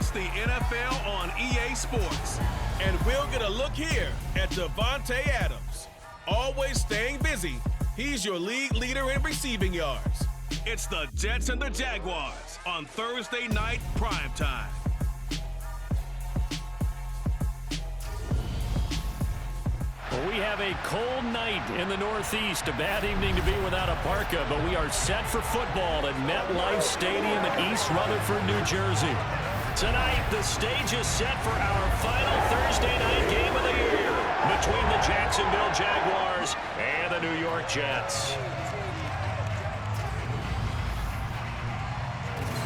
It's the NFL on EA Sports. And we'll get a look here at Devontae Adams. Always staying busy, he's your league leader in receiving yards. It's the Jets and the Jaguars on Thursday night primetime. Well, we have a cold night in the Northeast. A bad evening to be without a parka, but we are set for football at MetLife Stadium in East Rutherford, New Jersey. Tonight, the stage is set for our final Thursday night game of the year between the Jacksonville Jaguars and the New York Jets.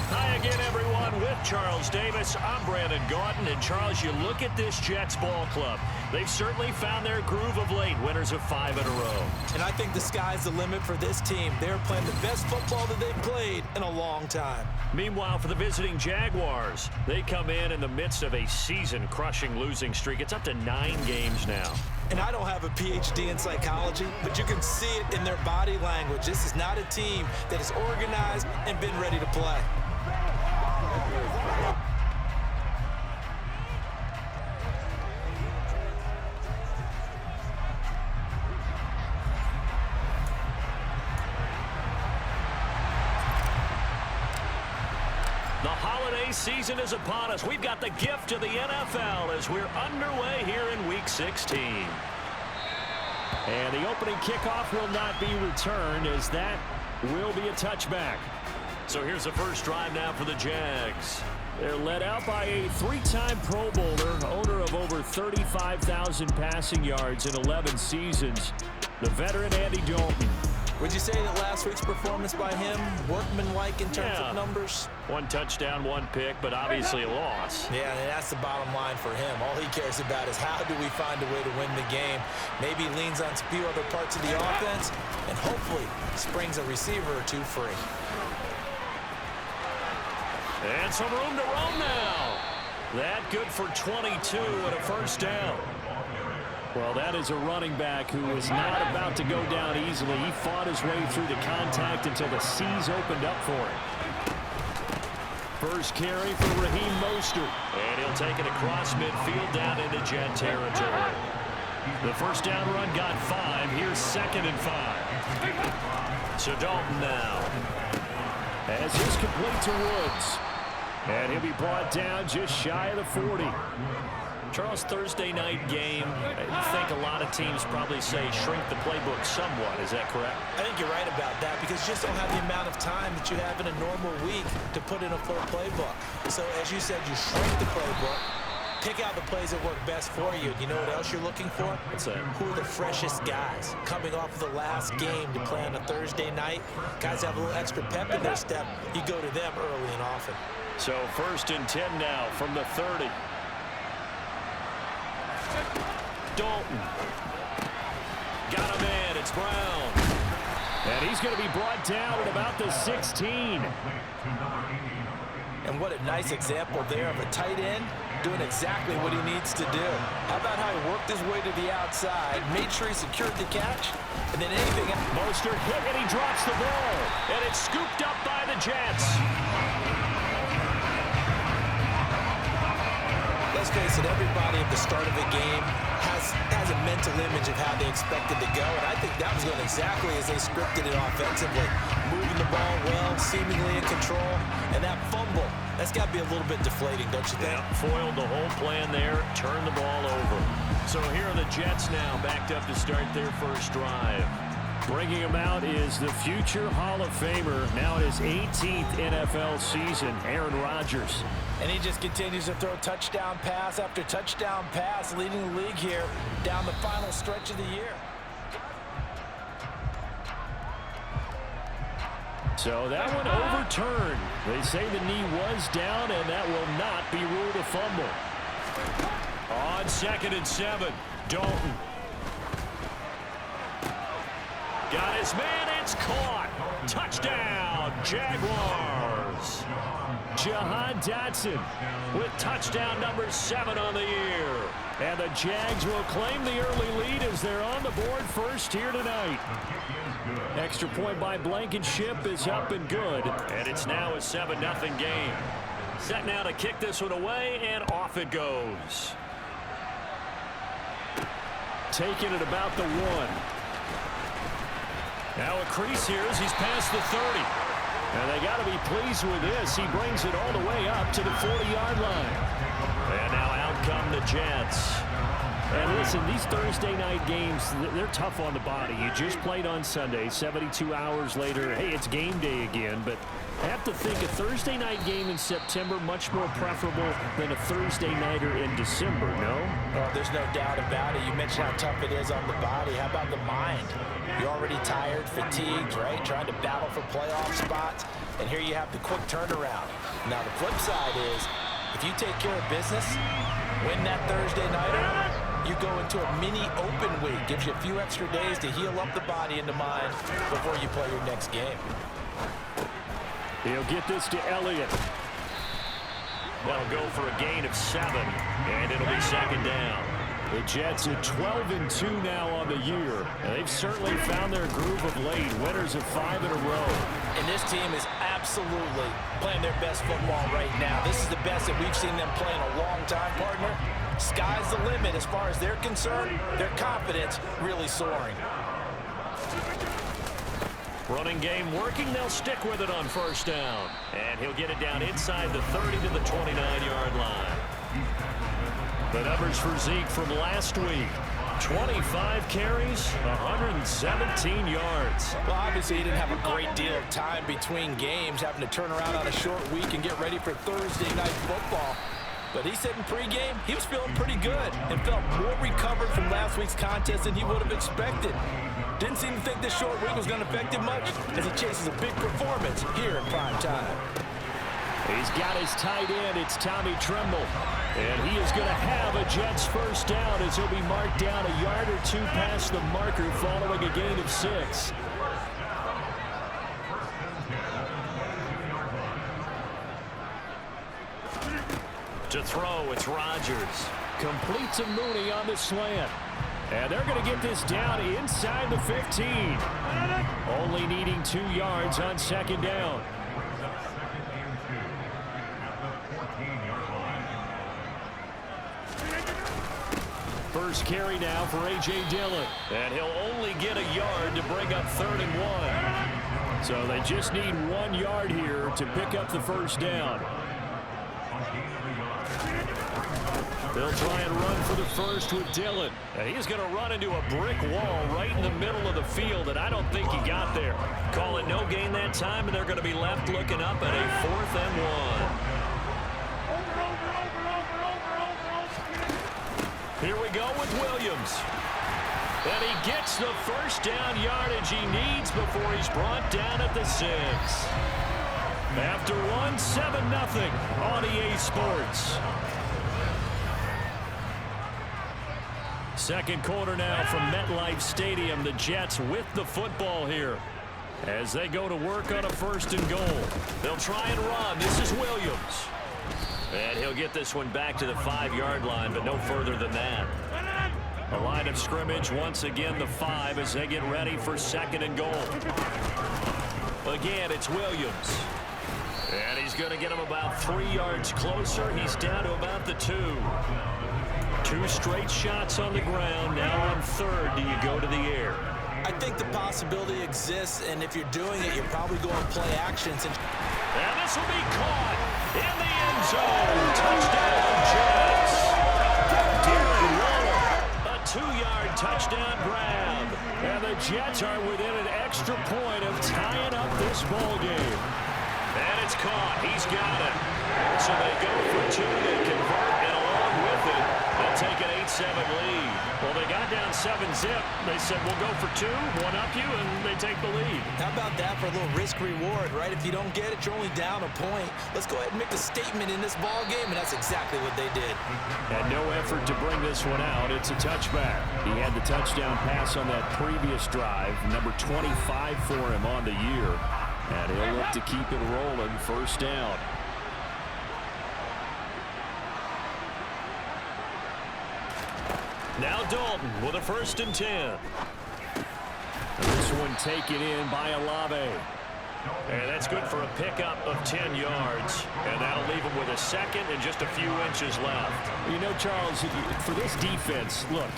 Hi again, everyone. With Charles Davis, I'm Brandon Gaudin. And Charles, you look at this Jets ball club. They've certainly found their groove of late, winners of 5 in a row. And I think the sky's the limit for this team. They're playing the best football that they've played in a long time. Meanwhile, for the visiting Jaguars, they come in the midst of a season-crushing losing streak. It's up to 9 games now. And I don't have a PhD in psychology, but you can see it in their body language. This is not a team that is organized and been ready to play. The holiday season is upon us. We've got the gift of the NFL as we're underway here in Week 16. And the opening kickoff will not be returned, as that will be a touchback. So here's the first drive now for the Jags. They're led out by a 3-time Pro Bowler, owner of over 35,000 passing yards in 11 seasons, the veteran Andy Dalton. Would you say that last week's performance by him, workmanlike in terms of numbers? 1 touchdown, 1 pick, but obviously a loss. Yeah, and that's the bottom line for him. All he cares about is how do we find a way to win the game. Maybe leans on a few other parts of the offense, and hopefully springs a receiver or 2 free. And some room to roam now. That good for 22 and a first down. Well, that is a running back who is not about to go down easily. He fought his way through the contact until the seas opened up for him. First carry for Raheem Mostert. And he'll take it across midfield down into Jet territory. The first down run got 5. Here's 2nd and 5. So Dalton now. As is complete to Woods. And he'll be brought down just shy of the 40. Charles, Thursday night game, I think a lot of teams probably say shrink the playbook somewhat. Is that correct? I think you're right about that because you just don't have the amount of time that you have in a normal week to put in a full playbook. So as you said, you shrink the playbook, pick out the plays that work best for you. You know what else you're looking for? What's that? Who are the freshest guys coming off the last game to play on a Thursday night? Guys have a little extra pep in their step. You go to them early and often. So 1st and 10 now from the 30. Dalton. Got him in. It's Brown. And he's going to be brought down at about the 16. And what a nice example there of a tight end doing exactly what he needs to do. How about how he worked his way to the outside, made sure he secured the catch, and then anything. Mostert hit and he drops the ball. And it's scooped up by the Jets. Let's face it, everybody at the start of a game has a mental image of how they expect it to go, and I think that was going exactly as they scripted it offensively. Moving the ball well, seemingly in control, and that fumble, that's got to be a little bit deflating, don't you think? Yeah, foiled the whole plan there, turned the ball over. So here are the Jets now, backed up to start their first drive. Bringing him out is the future Hall of Famer, now in his 18th NFL season, Aaron Rodgers. And he just continues to throw touchdown pass after touchdown pass, leading the league here down the final stretch of the year. So that one overturned. They say the knee was down, and that will not be ruled a fumble. On 2nd and 7, Dalton. Got his man, it's caught. Touchdown, Jaguars. Jahan Dotson with touchdown number 7 on the year. And the Jags will claim the early lead as they're on the board first here tonight. Extra point by Blankenship is up and good. And it's now a 7-0 game. Set now to kick this one away, and off it goes. Taking it about the 1. Now a crease here as he's past the 30. And they got to be pleased with this. He brings it all the way up to the 40-yard line. And now out come the Jets. And listen, these Thursday night games, they're tough on the body. You just played on Sunday. 72 hours later, hey, it's game day again. But I have to think a Thursday night game in September much more preferable than a Thursday nighter in December, no? Oh, there's no doubt about it. You mentioned how tough it is on the body. How about the mind? You're already tired, fatigued, right? Trying to battle for playoff spots. And here you have the quick turnaround. Now, the flip side is, if you take care of business, win that Thursday nighter, you go into a mini open week. Gives you a few extra days to heal up the body and the mind before you play your next game. He'll get this to Elliott. That'll go for a gain of 7, and it'll be second down. The Jets are 12-2 now on the year, and they've certainly found their groove of late. Winners of 5 in a row. And this team is absolutely playing their best football right now. This is the best that we've seen them play in a long time, partner. Sky's the limit as far as they're concerned. Their confidence really soaring. Running game working. They'll stick with it on first down. And he'll get it down inside the 30 to the 29-yard line. The numbers for Zeke from last week. 25 carries, 117 yards. Well, obviously he didn't have a great deal of time between games, having to turn around on a short week and get ready for Thursday night football. But he said in pregame he was feeling pretty good and felt more recovered from last week's contest than he would have expected. Didn't seem to think this short week was going to affect him much as he chases a big performance here in prime time. He's got his tight end. It's Tommy Tremble. And he is going to have a Jets first down as he'll be marked down a yard or 2 past the marker following a gain of 6. To throw, it's Rodgers. Complete to Mooney on the slant. And they're going to get this down inside the 15. Only needing 2 yards on second down. First carry now for A.J. Dillon. And he'll only get a yard to bring up 3rd and 1. So they just need 1 yard here to pick up the first down. They'll try and run for the first with Dillon. And he's going to run into a brick wall right in the middle of the field, and I don't think he got there. Call it no gain that time, and they're going to be left looking up at a 4th and 1. Here we go with Williams. And he gets the first down yardage he needs before he's brought down at the 6. After 1, 7-0 on EA Sports. Second quarter now from MetLife Stadium. The Jets with the football here as they go to work on a 1st and goal. They'll try and run. This is Williams. And he'll get this one back to the 5-yard line, but no further than that. A line of scrimmage, once again the 5 as they get ready for 2nd and goal. Again, it's Williams. And he's going to get him about 3 yards closer. He's down to about the 2. 2 straight shots on the ground. Now on 3rd, do you go to the air? I think the possibility exists, and if you're doing it, you're probably going to play actions. And this will be caught in the end zone. Touchdown, Jets. Darren Waller, a 2-yard touchdown grab. And the Jets are within an extra point of tying up this ball game. And it's caught. He's got it. So they go for 2. They convert, and along with it, they'll take an 8-7 lead. Well, they got down 7-zip. They said, we'll go for 2, 1-up you, and they take the lead. How about that for a little risk-reward, right? If you don't get it, you're only down a point. Let's go ahead and make a statement in this ball game, and that's exactly what they did. And no effort to bring this one out. It's a touchback. He had the touchdown pass on that previous drive, number 25 for him on the year. And he'll look to keep it rolling. First down. Now Dalton with a 1st and 10. And this one taken in by Olave. And that's good for a pickup of 10 yards. And that'll leave them with a second and just a few inches left. You know, Charles, for this defense, look,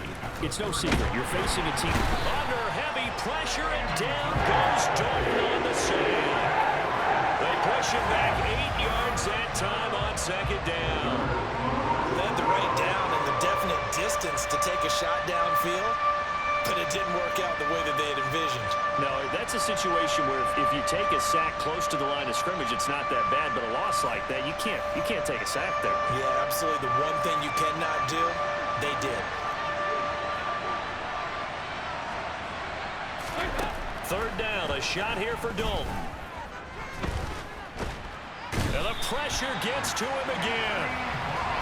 it's no secret. You're facing a team under heavy pressure, and down goes Dalton on the save. They push him back 8 yards that time on second down. Led the right down and the definite distance to take a shot downfield, but it didn't work out the way that they had envisioned. No, that's a situation where if you take a sack close to the line of scrimmage, it's not that bad, but a loss like that, you can't take a sack there. Yeah, absolutely. The one thing you cannot do, they did. Third down, a shot here for Dalton. And the pressure gets to him again.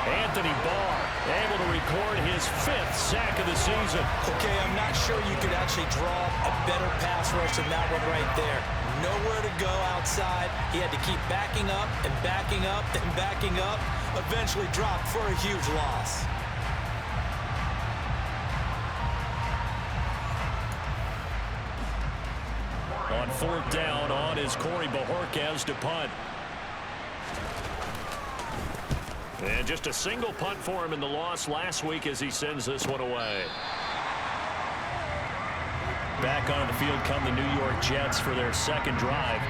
Anthony Barr able to record his 5th sack of the season. Okay, I'm not sure you could actually draw a better pass rush than that one right there. Nowhere to go outside. He had to keep backing up and backing up and backing up. Eventually dropped for a huge loss. On 4th down, on is Corey Bojorquez to punt. And just a single punt for him in the loss last week as he sends this one away. Back on the field come the New York Jets for their second drive.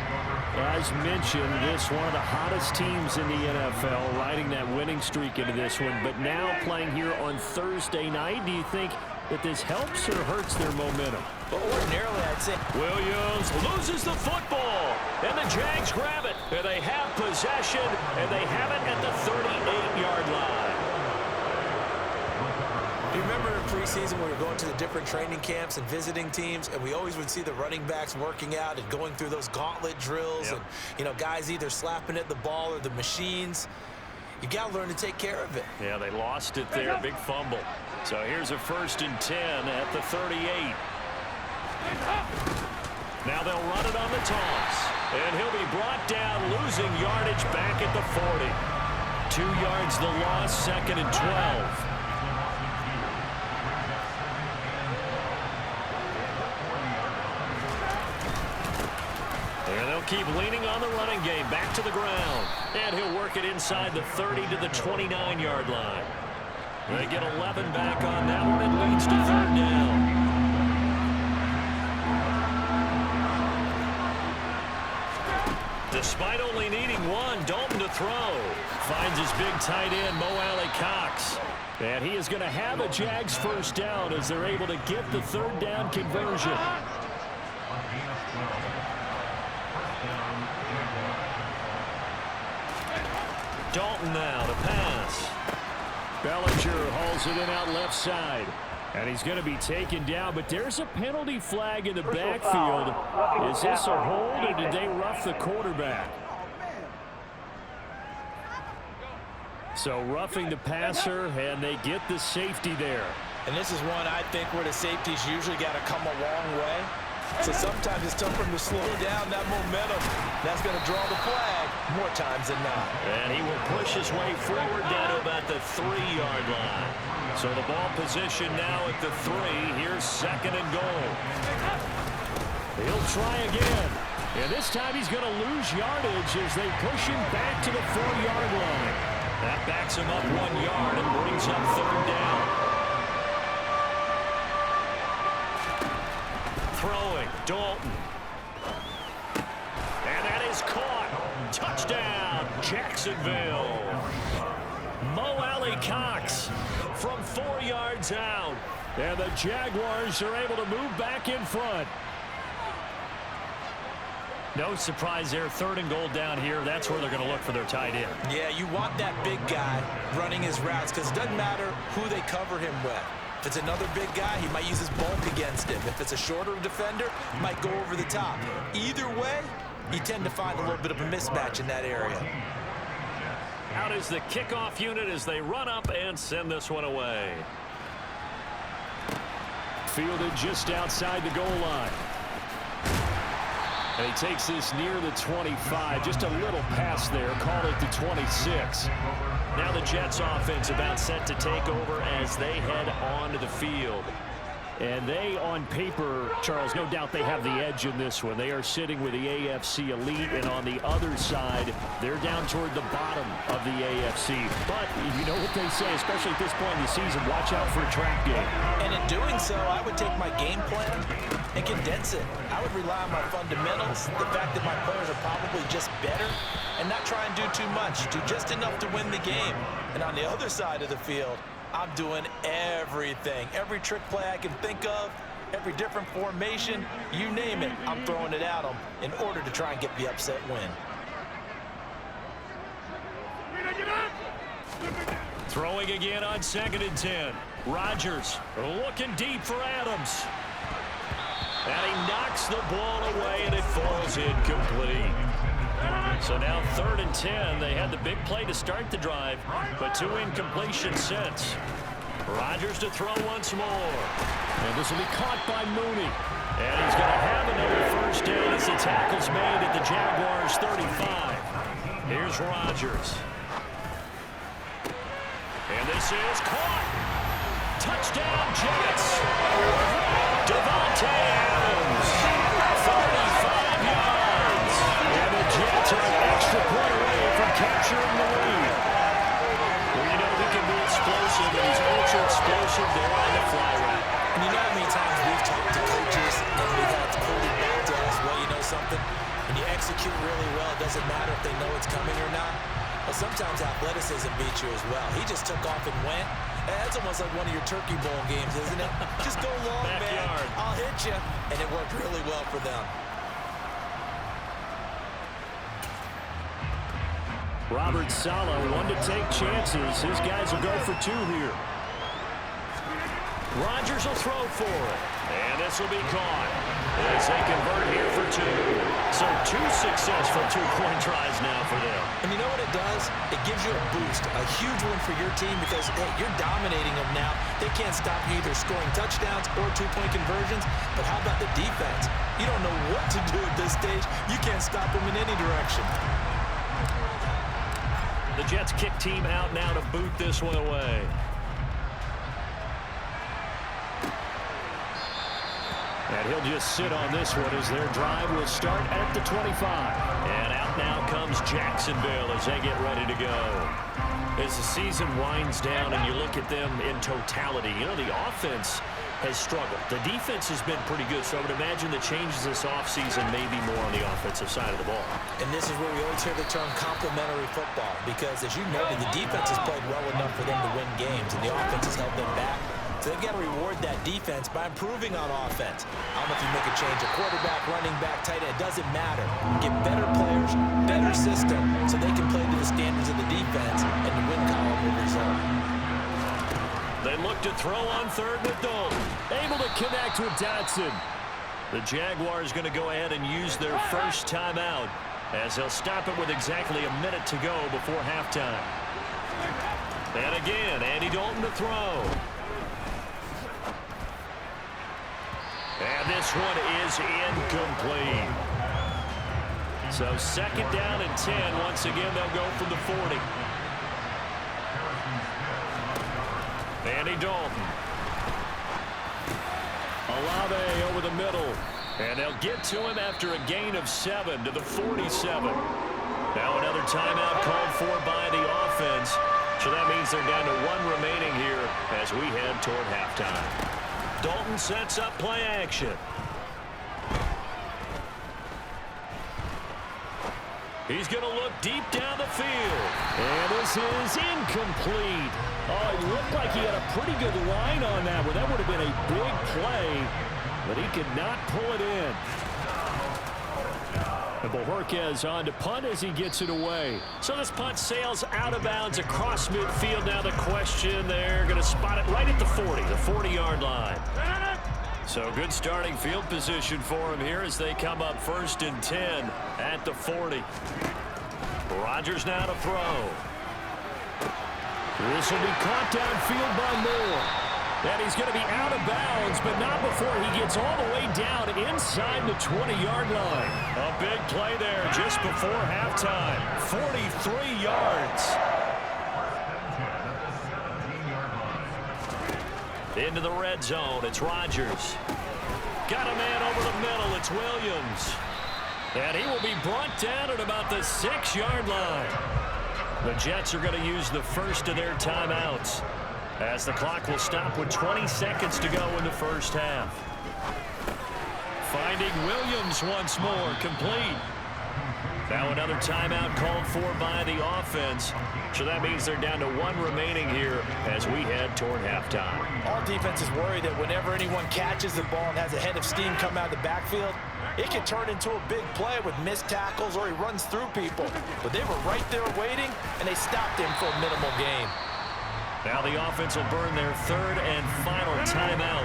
As mentioned, this one of the hottest teams in the NFL, riding that winning streak into this one, but now playing here on Thursday night. Do you think that this helps or hurts their momentum? But ordinarily, I'd say Williams loses the football, and the Jags grab it. And they have possession, and they have it at the 38-yard line. you remember in preseason when we were going to the different training camps and visiting teams, and we always would see the running backs working out and going through those gauntlet drills, and, you know, guys either slapping at the ball or the machines. You got to learn to take care of it. Yeah, they lost it there. Big fumble. So here's a 1st and 10 at the 38. Now they'll run it on the toss. And he'll be brought down, losing yardage back at the 40. 2 yards the loss, 2nd and 12. And they'll keep leaning on the running game, back to the ground. And he'll work it inside the 30 to the 29-yard line. They get 11 back on that one. It leads to 3rd down. Despite only needing one, Dalton to throw. Finds his big tight end, Mo Alley-Cox. And he is going to have a Jags 1st down as they're able to get the 3rd down conversion. Dalton now to pass. Bellinger hauls it in out left side. And he's going to be taken down, but there's a penalty flag in the backfield. Is this a hold, or did they rough the quarterback? So roughing the passer, and they get the safety there. And this is one I think where the safeties usually got to come a long way. So sometimes it's tough for him to slow down that momentum. That's going to draw the flag more times than not. And he will push his way forward down to about the 3-yard line. So the ball position now at the 3. Here's 2nd and goal. He'll try again. And this time he's going to lose yardage as they push him back to the 4-yard line. That backs him up 1 yard and brings up 3rd down. Throwing, Dalton. And that is caught. Touchdown, Jacksonville. Mo Alley-Cox from 4 yards out. And the Jaguars are able to move back in front. No surprise there, 3rd and goal down here. That's where they're going to look for their tight end. Yeah, you want that big guy running his routes because it doesn't matter who they cover him with. If it's another big guy, he might use his bulk against him. If it's a shorter defender, he might go over the top. Either way, you tend to find a little bit of a mismatch in that area. Out is the kickoff unit as they run up and send this one away. Fielded just outside the goal line. And he takes this near the 25. Just a little pass there. Call it the 26. Now the Jets offense about set to take over as they head onto the field. And they, on paper, Charles, no doubt they have the edge in this one. They are sitting with the AFC elite, and on the other side, they're down toward the bottom of the AFC. But you know what they say, especially at this point in the season, watch out for a trap game. And in doing so, I would take my game plan and condense it. I would rely on my fundamentals, the fact that my players are probably just better, and not try and do too much, do just enough to win the game. And on the other side of the field, I'm doing everything. Every trick play I can think of, every different formation, you name it, I'm throwing it at them in order to try and get the upset win. Throwing again on 2nd and 10. Rodgers looking deep for Adams. And he knocks the ball away, and it falls incomplete. So now 3rd and 10. They had the big play to start the drive, but 2 incompletions since. Rodgers to throw once more. And this will be caught by Mooney. And he's going to have another first down as the tackle's made at the Jaguars 35. Here's Rodgers. And this is caught. Touchdown, Jets. Davante Adams, 45 yards. And the Jets are an extra point away from capturing the lead. Well, you know he can be explosive, and he's ultra explosive there on the fly route. And you know how many times we've talked to coaches and we've had to put it back to us, well, you know something? When you execute really well, it doesn't matter if they know it's coming or not. But sometimes athleticism beats you as well. He just took off and went. And that's almost like one of your Turkey Bowl games, isn't it? Just go long, man. I'll hit you. And it worked really well for them. Robert Saleh, one to take chances. His guys will go for 2 here. Rodgers will throw for it. And this will be caught as they convert here for 2. So 2 successful 2-point tries now for them. And you know what it does? It gives you a boost, a huge one for your team because, hey, you're dominating them now. They can't stop you either scoring touchdowns or 2-point conversions. But how about the defense? You don't know what to do at this stage. You can't stop them in any direction. The Jets kick team out now to boot this one away. And he'll just sit on this one as their drive will start at the 25. And out now comes Jacksonville as they get ready to go. As the season winds down and you look at them in totality, you know, the offense has struggled. The defense has been pretty good, so I would imagine the changes this offseason may be more on the offensive side of the ball. And this is where we always hear the term complementary football because, as you noted, the defense has played well enough for them to win games, and the offense has held them back. So they've got to reward that defense by improving on offense. I don't know if you make a change, a quarterback, running back, tight end, it doesn't matter. Get better players, better system, so they can play to the standards of the defense, and the win column will result. They look to throw on 3rd with Dalton. Able to connect with Dotson. The Jaguars going to go ahead and use their first timeout as they'll stop it with exactly a minute to go before halftime. And again, Andy Dalton to throw. And this one is incomplete. So 2nd down and 10. Once again, they'll go from the 40. Andy Dalton. Olave over the middle. And they'll get to him after a gain of 7 to the 47. Now another timeout called for by the offense. So that means they're down to 1 remaining here as we head toward halftime. Dalton sets up play action. He's going to look deep down the field. And this is incomplete. Oh, it looked like he had a pretty good line on that one. That would have been a big play, but he could not pull it in. And Bojorquez on to punt as he gets it away. So this punt sails out of bounds across midfield. Now the question, they're going to spot it right at the 40, the 40-yard line. So good starting field position for him here as they come up 1st and 10 at the 40. Rodgers now to throw. This will be caught downfield by Moore. And he's going to be out of bounds, but not before he gets all the way down inside the 20-yard line. A big play there just before halftime. 43 yards. Into the red zone, it's Rodgers. Got a man over the middle, it's Williams. And he will be brought down at about the 6-yard line. The Jets are going to use the first of their timeouts, as the clock will stop with 20 seconds to go in the first half. Finding Williams once more, complete. Now another timeout called for by the offense. So that means they're down to 1 remaining here as we head toward halftime. All defenses worry that whenever anyone catches the ball and has a head of steam come out of the backfield, it can turn into a big play with missed tackles or he runs through people. But they were right there waiting, and they stopped him for a minimal gain. Now the offense will burn their 3rd and final timeout.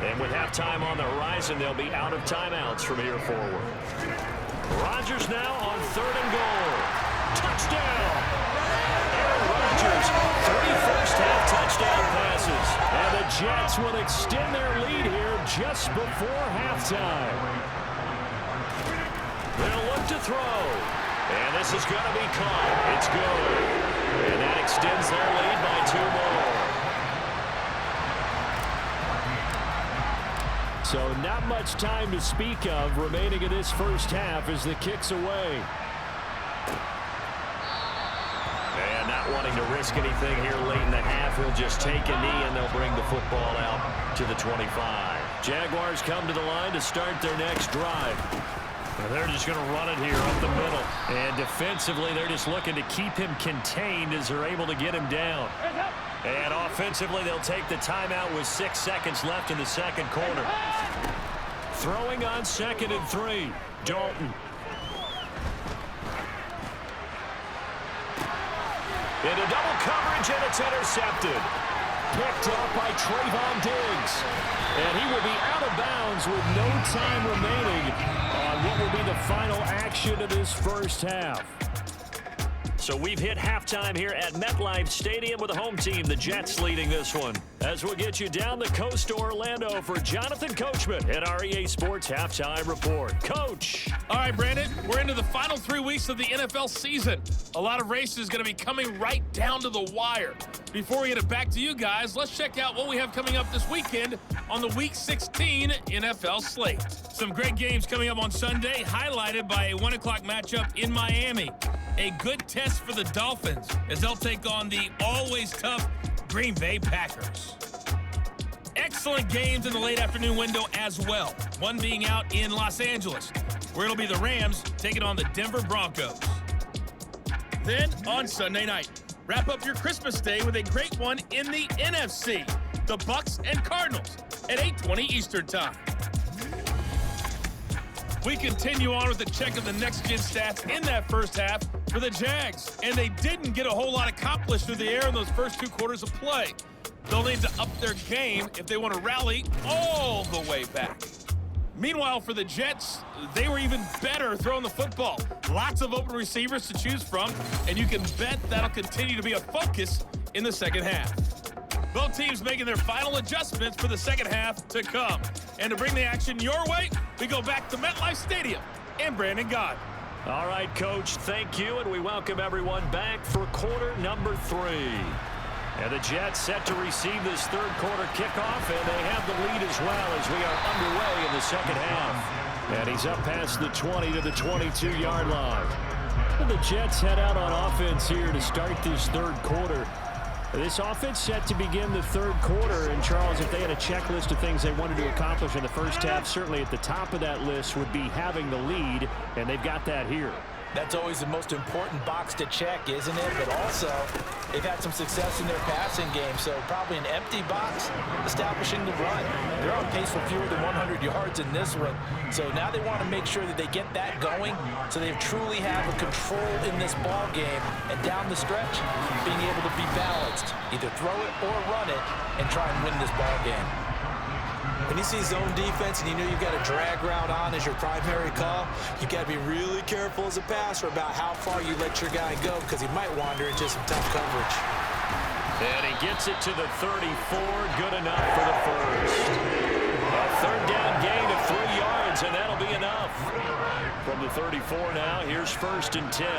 And with halftime on the horizon, they'll be out of timeouts from here forward. Rodgers now on 3rd and goal. Touchdown! Aaron Rodgers, 31st half touchdown passes. And the Jets will extend their lead here just before halftime. They'll look to throw. And this is going to be caught. It's good. And that extends their lead by 2 more. So not much time to speak of remaining in this first half as the kick's away. And not wanting to risk anything here late in the half, he'll just take a knee and they'll bring the football out to the 25. Jaguars come to the line to start their next drive. And they're just going to run it here up the middle. And defensively, they're just looking to keep him contained as they're able to get him down. And offensively, they'll take the timeout with 6 seconds left in the second quarter. Throwing on 2nd and 3. Dalton. Into double coverage, and it's intercepted. Picked up by Trayvon Diggs. And he will be out of bounds with no time remaining on what will be the final action of this first half. So we've hit halftime here at MetLife Stadium with the home team, the Jets, leading this one. As we'll get you down the coast to Orlando for Jonathan Coachman at our EA Sports Halftime Report. Coach. All right, Brandon, we're into the final 3 weeks of the NFL season. A lot of races going to be coming right down to the wire. Before we get it back to you guys, let's check out what we have coming up this weekend on the Week 16 NFL slate. Some great games coming up on Sunday, highlighted by a 1 o'clock matchup in Miami. A good test for the Dolphins as they'll take on the always tough Green Bay Packers. Excellent games in the late afternoon window as well. One being out in Los Angeles, where it'll be the Rams taking on the Denver Broncos. Then on Sunday night, wrap up your Christmas day with a great one in the NFC, the Bucs and Cardinals at 8:20 Eastern Time. We continue on with the check of the next-gen stats in that first half for the Jags, and they didn't get a whole lot accomplished through the air in those first 2 quarters of play. They'll need to up their game if they want to rally all the way back. Meanwhile, for the Jets, they were even better throwing the football. Lots of open receivers to choose from, and you can bet that'll continue to be a focus in the second half. Both teams making their final adjustments for the second half to come. And to bring the action your way, we go back to MetLife Stadium and Brandon God. All right, Coach, thank you, and we welcome everyone back for quarter number 3. And the Jets set to receive this third quarter kickoff, and they have the lead as well as we are underway in the second half. And he's up past the 20 to the 22-yard line. And the Jets head out on offense here to start this third quarter. This offense set to begin the third quarter, and Charles, if they had a checklist of things they wanted to accomplish in the first half, certainly at the top of that list would be having the lead, and they've got that here. That's always the most important box to check, isn't it? But also, they've had some success in their passing game, so probably an empty box establishing the run. They're on pace for fewer than 100 yards in this one, so now they want to make sure that they get that going so they truly have a control in this ball game, and down the stretch, being able to be balanced, either throw it or run it, and try and win this ball game. When you see zone defense and you know you've got a drag route on as your primary call, you got to be really careful as a passer about how far you let your guy go because he might wander into some tough coverage. And he gets it to the 34, good enough for the first. A third down gain of 3 yards, and that'll be enough. From the 34 now, here's 1st and 10.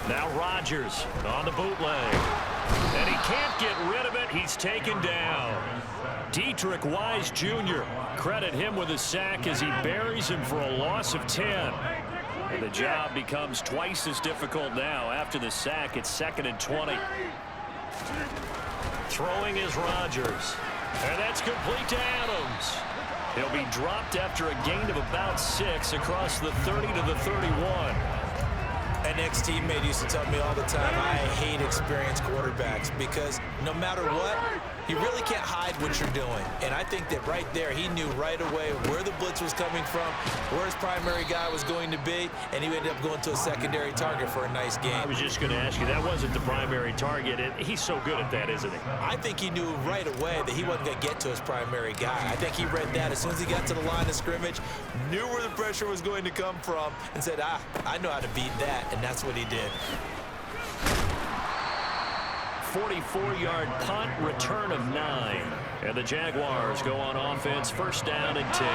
Now Rodgers on the bootleg. And he can't get rid of it. He's taken down. Dietrich Wise Jr. Credit him with a sack as he buries him for a loss of 10. And the job becomes twice as difficult now. After the sack, it's 2nd and 20. Throwing is Rodgers. And that's complete to Adams. He'll be dropped after a gain of about 6 across the 30 to the 31. An ex-teammate used to tell me all the time, I hate experienced quarterbacks because no matter what, you really can't hide what you're doing. And I think that right there, he knew right away where the blitz was coming from, where his primary guy was going to be, and he ended up going to a secondary target for a nice game. I was just going to ask you, that wasn't the primary target, and he's so good at that, isn't he? I think he knew right away that he wasn't going to get to his primary guy. I think he read that as soon as he got to the line of scrimmage, knew where the pressure was going to come from, and said, I know how to beat that, and that's what he did. 44-yard punt, return of 9. And the Jaguars go on offense, 1st down and 10.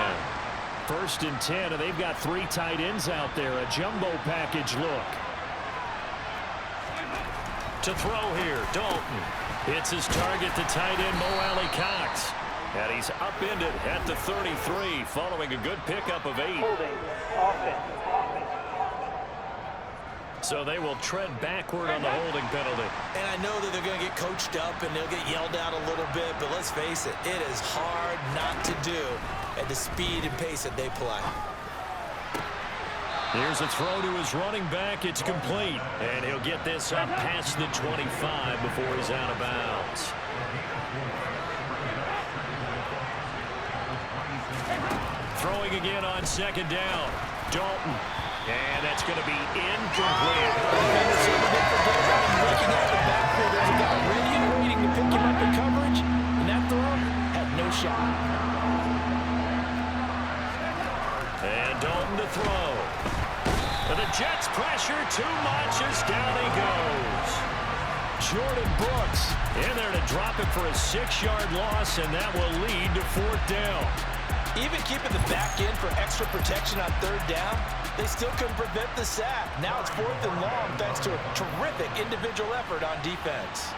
1st and 10, and they've got 3 tight ends out there. A jumbo package look. To throw here, Dalton. Hits his target, the tight end, Mo Alley Cox. And he's upended at the 33, following a good pickup of 8. Holding, offense. So they will tread backward on the holding penalty. And I know that they're going to get coached up and they'll get yelled at a little bit, but let's face it, it is hard not to do at the speed and pace that they play. Here's a throw to his running back. It's complete. And he'll get this up past the 25 before he's out of bounds. Throwing again on 2nd down. Dalton. And that's going to be incomplete. Looking at the backfield, there's a guy ready and waiting to pick him up in coverage, and that throw had no shot. And Dalton to throw. And the Jets pressure too much as down he goes. Jordan Brooks in there to drop it for a 6-yard loss, and that will lead to 4th down. Even keeping the back end for extra protection on 3rd down, they still couldn't prevent the sack. Now it's 4th and long thanks to a terrific individual effort on defense.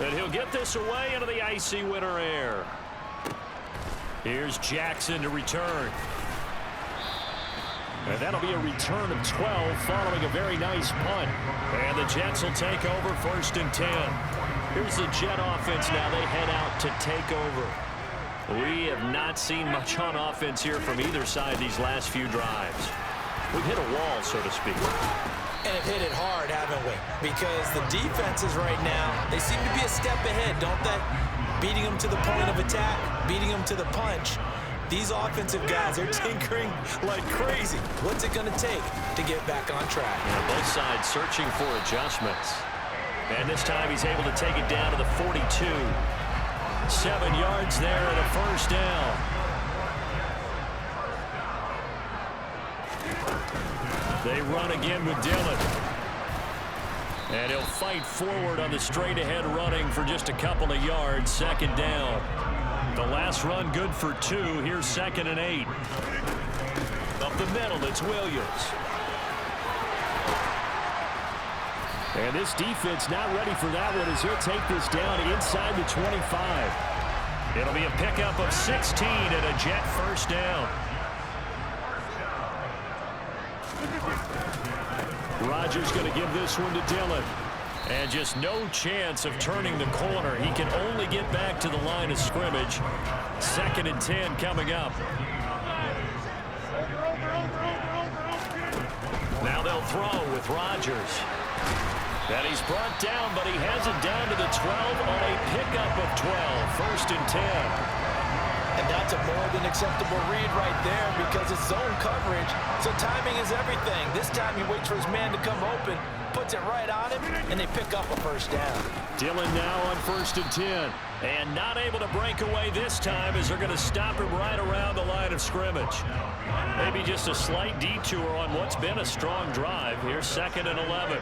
And he'll get this away into the icy winter air. Here's Jackson to return. And that'll be a return of 12 following a very nice punt. And the Jets will take over 1st and 10. Here's the Jet offense now. They head out to take over. We have not seen much on offense here from either side these last few drives. We've hit a wall, so to speak. And have hit it hard, haven't we? Because the defenses right now, they seem to be a step ahead, don't they? Beating them to the point of attack, beating them to the punch. These offensive guys are tinkering like crazy. What's it going to take to get back on track? Yeah, both sides searching for adjustments. And this time he's able to take it down to the 42. 7 yards there and a 1st down. They run again with Dillon. And he'll fight forward on the straight-ahead running for just a couple of yards. 2nd down. The last run good for 2. Here's 2nd and 8. Up the middle, it's Williams. And this defense not ready for that one as he'll take this down inside the 25. It'll be a pickup of 16 and a Jet 1st down. Rodgers going to give this one to Dillon. And just no chance of turning the corner. He can only get back to the line of scrimmage. 2nd and 10 coming up. Now they'll throw with Rodgers. And he's brought down, but he has it down to the 12 on a pickup of 12. 1st and 10. And that's a more than acceptable read right there because it's zone coverage, so timing is everything. This time he waits for his man to come open, puts it right on him, and they pick up a 1st down. Dillon now on 1st and 10. And not able to break away this time as they're going to stop him right around the line of scrimmage. Maybe just a slight detour on what's been a strong drive. Here's 2nd and 11.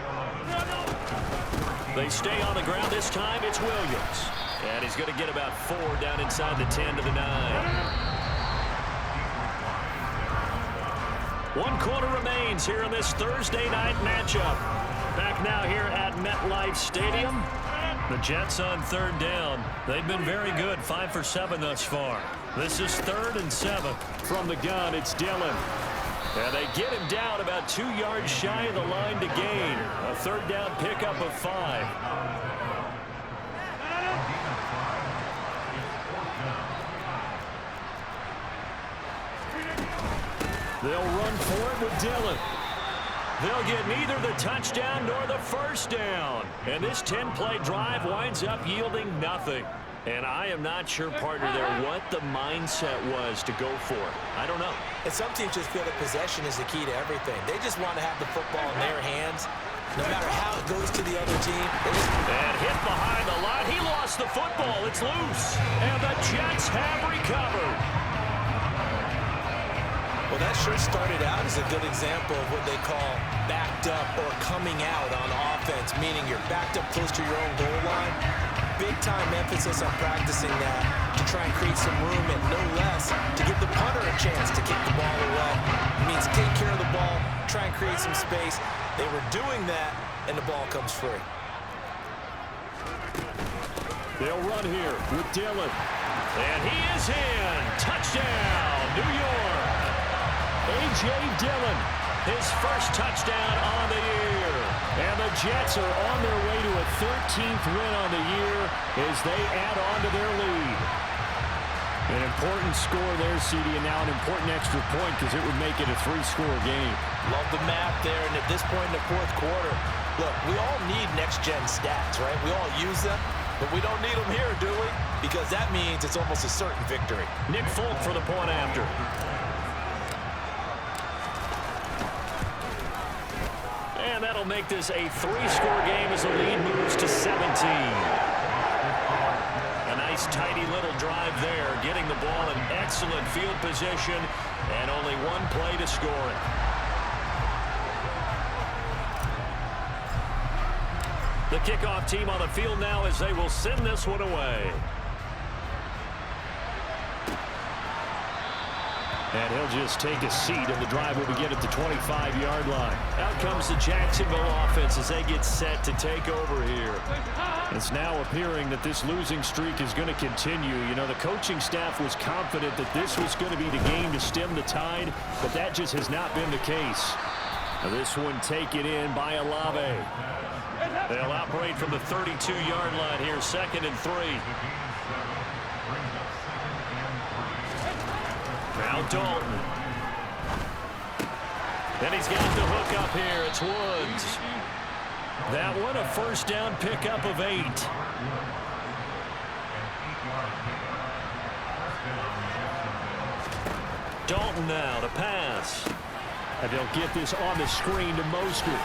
They stay on the ground this time. It's Williams. And he's going to get about 4 down inside the 10 to the 9. 1 quarter remains here in this Thursday night matchup. Back now here at MetLife Stadium. The Jets on 3rd down. They've been very good, 5 for 7 thus far. This is 3rd and 7. From the gun, it's Dillon. And they get him down about 2 yards shy of the line to gain. A 3rd down pickup of 5. They'll run for it with Dillon. They'll get neither the touchdown nor the first down. And this 10-play drive winds up yielding nothing. And I am not sure, partner, there what the mindset was to go for it. I don't know. And some teams just feel that possession is the key to everything. They just want to have the football in their hands. No matter how it goes to the other team. And hit behind the line. He lost the football. It's loose. And the Jets have recovered. Well, that sure started out as a good example of what they call backed up or coming out on offense, meaning you're backed up close to your own goal line. Big-time emphasis on practicing that to try and create some room and no less to give the punter a chance to kick the ball away. It means take care of the ball, try and create some space. They were doing that, and the ball comes free. They'll run here with Dillon. And he is in. Touchdown, New York. A.J. Dillon, his first touchdown on the year. And the Jets are on their way to a 13th win on the year as they add on to their lead. An important score there, CD, and now an important extra point because it would make it a 3-score game. Love the math there, and at this point in the 4th quarter, look, we all need next-gen stats, right? We all use them, but we don't need them here, do we? Because that means it's almost a certain victory. Nick Folk for the point after. And that'll make this a 3-score game as the lead moves to 17. A nice, tidy little drive there, getting the ball in excellent field position, and only 1 play to score it. The kickoff team on the field now as they will send this one away. And he'll just take a seat, and the drive will begin at the 25-yard line. Out comes the Jacksonville offense as they get set to take over here. It's now appearing that this losing streak is going to continue. You know, the coaching staff was confident that this was going to be the game to stem the tide, but that just has not been the case. Now this one taken in by Olave. They'll operate from the 32-yard line here, 2nd and 3. Now Dalton. And he's got the hook up here. It's Woods. That one a 1st down pickup of 8. Dalton now to pass. And they'll get this on the screen to Mostert.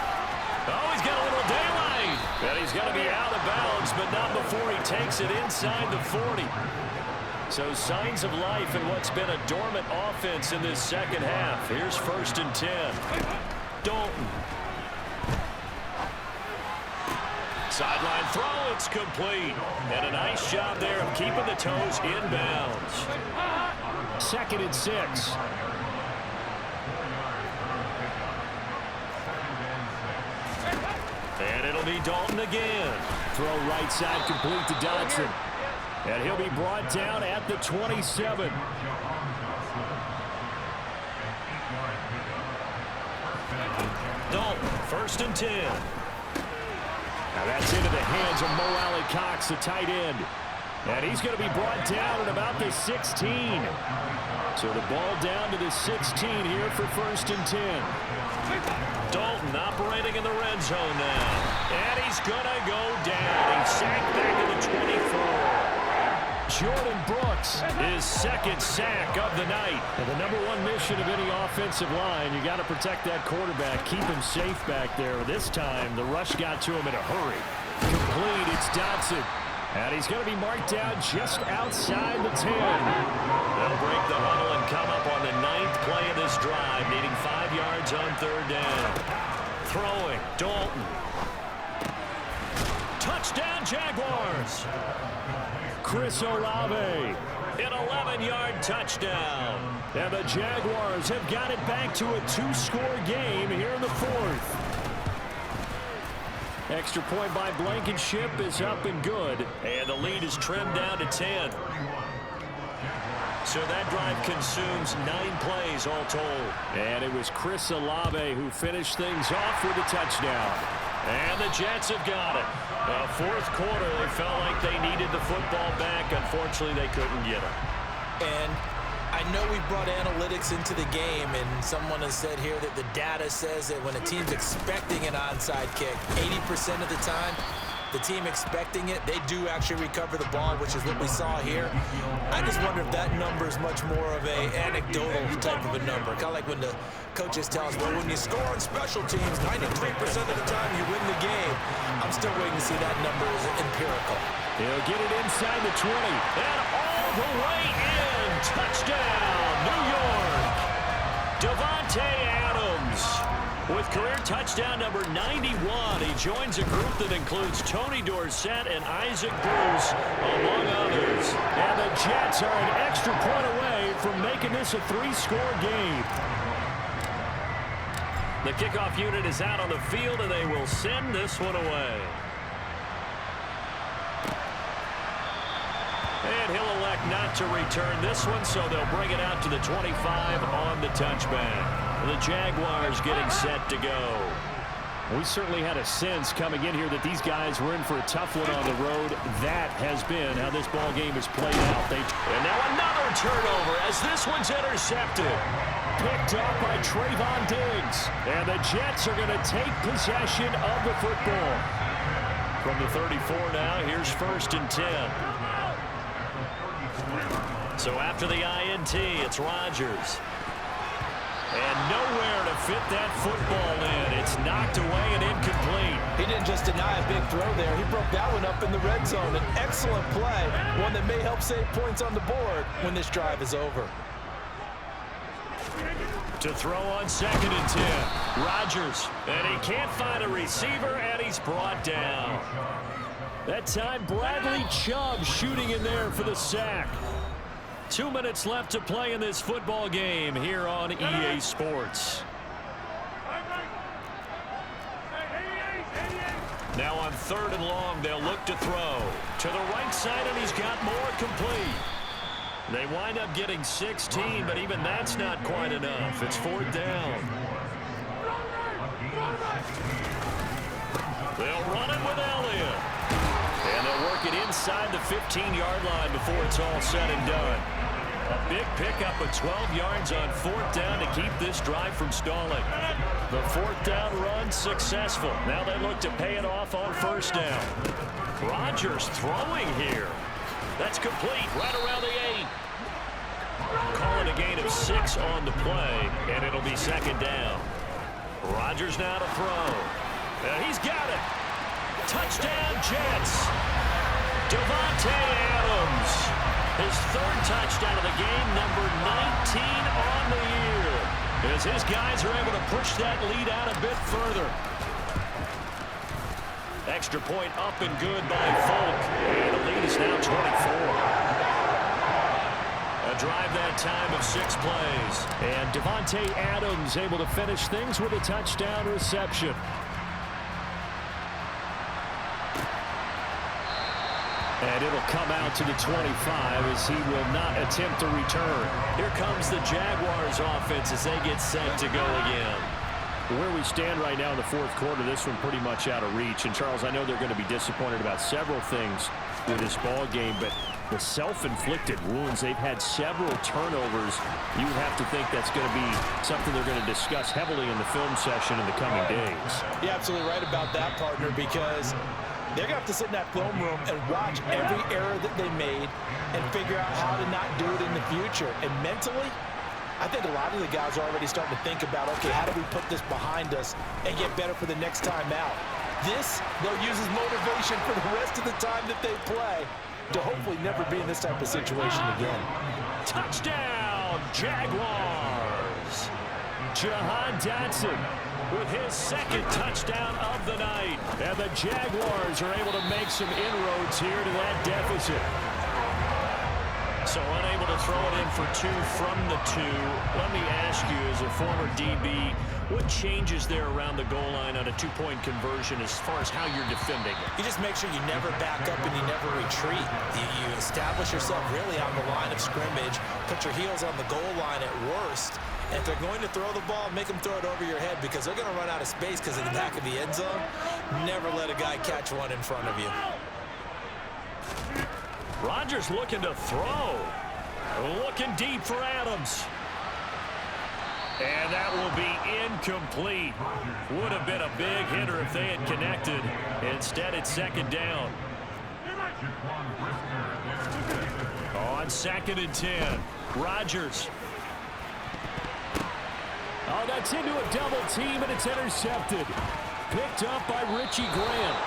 Oh, he's got a little daylight. And he's going to be out of bounds, but not before he takes it inside the 40. So signs of life in what's been a dormant offense in this 2nd half. Here's 1st and 10. Dalton. Sideline throw, it's complete. And a nice job there of keeping the toes in bounds. 2nd and 6. And it'll be Dalton again. Throw right side complete to Dodson. And he'll be brought down at the 27. Dalton, 1st and 10. Now that's into the hands of Mo Alley-Cox, the tight end. And he's going to be brought down at about the 16. So the ball down to the 16 here for 1st and 10. Dalton operating in the red zone now. And he's going to go down. He's sacked back to the 24. Jordan Brooks, his 2nd sack of the night. And the #1 mission of any offensive line, you got to protect that quarterback, keep him safe back there. This time, the rush got to him in a hurry. Complete, it's Dodson. And he's going to be marked down just outside the 10. They'll break the huddle and come up on the 9th play of this drive, needing 5 yards on 3rd down. Throwing, Dalton. Touchdown, Jaguars. Chris Olave. An 11-yard touchdown. And the Jaguars have got it back to a 2-score game here in the 4th. Extra point by Blankenship is up and good. And the lead is trimmed down to 10. So that drive consumes 9 plays all told. And it was Chris Olave who finished things off with a touchdown. And the Jets have got it. The fourth quarter, they felt like they needed the football back. Unfortunately, they couldn't get it. And I know we brought analytics into the game, and someone has said here that the data says that when a team's expecting an onside kick, 80% of the time, the team expecting it, they do actually recover the ball, which is what we saw here. I just wonder if that number is much more of a anecdotal type of a number. Kind of like when the coaches tell us, well, when you score on special teams, 93% of the time you win the game. I'm still waiting to see that number is empirical. He'll get it inside the 20. And all the way in. Touchdown, New York. Davante Adams with career touchdown number 91. He joins a group that includes Tony Dorsett and Isaac Bruce, among others. And the Jets are an extra point away from making this a 3-score game. The kickoff unit is out on the field, and they will send this one away. And he'll elect not to return this one, so they'll bring it out to the 25 on the touchback. The Jaguars getting set to go. We certainly had a sense coming in here that these guys were in for a tough one on the road. That has been how this ball game has played out. And now another turnover as this one's intercepted. Picked up by Trayvon Diggs. And the Jets are going to take possession of the football. From the 34 now, here's 1st and 10. So after the INT, it's Rodgers. And nowhere to fit that football in. It's knocked away and incomplete. He didn't just deny a big throw there. He broke that one up in the red zone. An excellent play, one that may help save points on the board when this drive is over. To throw on 2nd and 10. Rodgers. And he can't find a receiver, and he's brought down. That time, Bradley Chubb shooting in there for the sack. 2 minutes left to play in this football game here on EA Sports. Now on 3rd and long, they'll look to throw. To the right side, and he's got more complete. They wind up getting 16, but even that's not quite enough. It's 4th down. They'll run it with Elliott. And they'll work it inside the 15-yard line before it's all said and done. A big pickup of 12 yards on 4th down to keep this drive from stalling. The 4th down run successful. Now they look to pay it off on 1st down. Rodgers throwing here. That's complete right around the 8. Calling a gain of 6 on the play, and it'll be 2nd down. Rodgers now to throw. And he's got it. Touchdown, Jets. Davante Adams. His 3rd touchdown of the game, number 19 on the year. As his guys are able to push that lead out a bit further. Extra point up and good by Folk. And the lead is now 24. A drive that time of 6 plays. And Davante Adams able to finish things with a touchdown reception. And it'll come out to the 25 as he will not attempt to return. Here comes the Jaguars offense as they get set to go again. Where we stand right now in the 4th quarter, this one pretty much out of reach. And, Charles, I know they're going to be disappointed about several things with this ball game, but the self-inflicted wounds, they've had several turnovers. You have to think that's going to be something they're going to discuss heavily in the film session in the coming days. You're absolutely right about that, partner, because they're going to have to sit in that film room and watch every error that they made and figure out how to not do it in the future. And mentally, I think a lot of the guys are already starting to think about, okay, how do we put this behind us and get better for the next time out? This, they'll use as motivation for the rest of the time that they play to hopefully never be in this type of situation again. Touchdown, Jaguars! Jahan Dotson with his 2nd touchdown of the night. And the Jaguars are able to make some inroads here to that deficit. So unable to throw it in for 2 from the 2. Let me ask you, as a former DB, what changes there around the goal line on a 2-point conversion as far as how you're defending it? You just make sure you never back up and you never retreat. You establish yourself really on the line of scrimmage, put your heels on the goal line at worst, and if they're going to throw the ball, make them throw it over your head because they're going to run out of space because in the back of the end zone. Never let a guy catch one in front of you. Rodgers looking to throw. Looking deep for Adams. And that will be incomplete. Would have been a big hitter if they had connected. Instead, it's second down. On 2nd and 10, Rodgers. Oh, that's into a double team, and it's intercepted. Picked up by Richie Grant.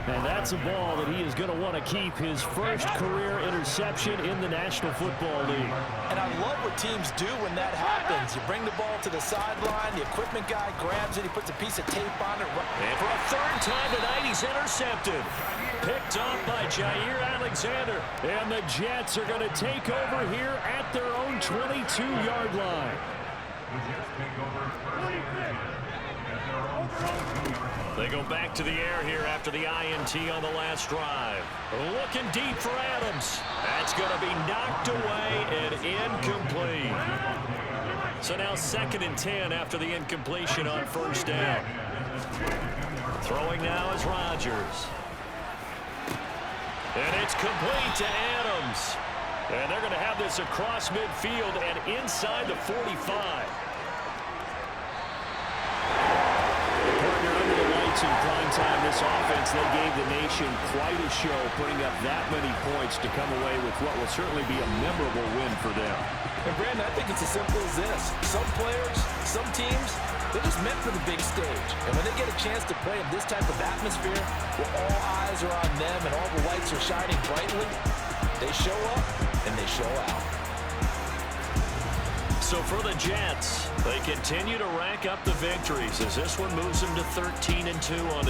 And that's a ball that he is going to want to keep, his first career interception in the National Football League. And I love what teams do when that happens. You bring the ball to the sideline, the equipment guy grabs it, he puts a piece of tape on it. And for a 3rd time tonight, he's intercepted. Picked up by Jair Alexander. And the Jets are going to take over here at their own 22-yard line. They go back to the air here after the INT on the last drive. Looking deep for Adams. That's going to be knocked away and incomplete. So now 2nd and 10 after the incompletion on 1st down. Throwing now is Rodgers. And it's complete to Adams. And they're going to have this across midfield and inside the 45. In prime time, this offense, they gave the nation quite a show, putting up that many points to come away with what will certainly be a memorable win for them. And Brandon, I think it's as simple as this. Some players, some teams, they're just meant for the big stage. And when they get a chance to play in this type of atmosphere, where all eyes are on them and all the lights are shining brightly, they show up and they show out. So for the Jets, they continue to rack up the victories as this one moves them to 13-2 on the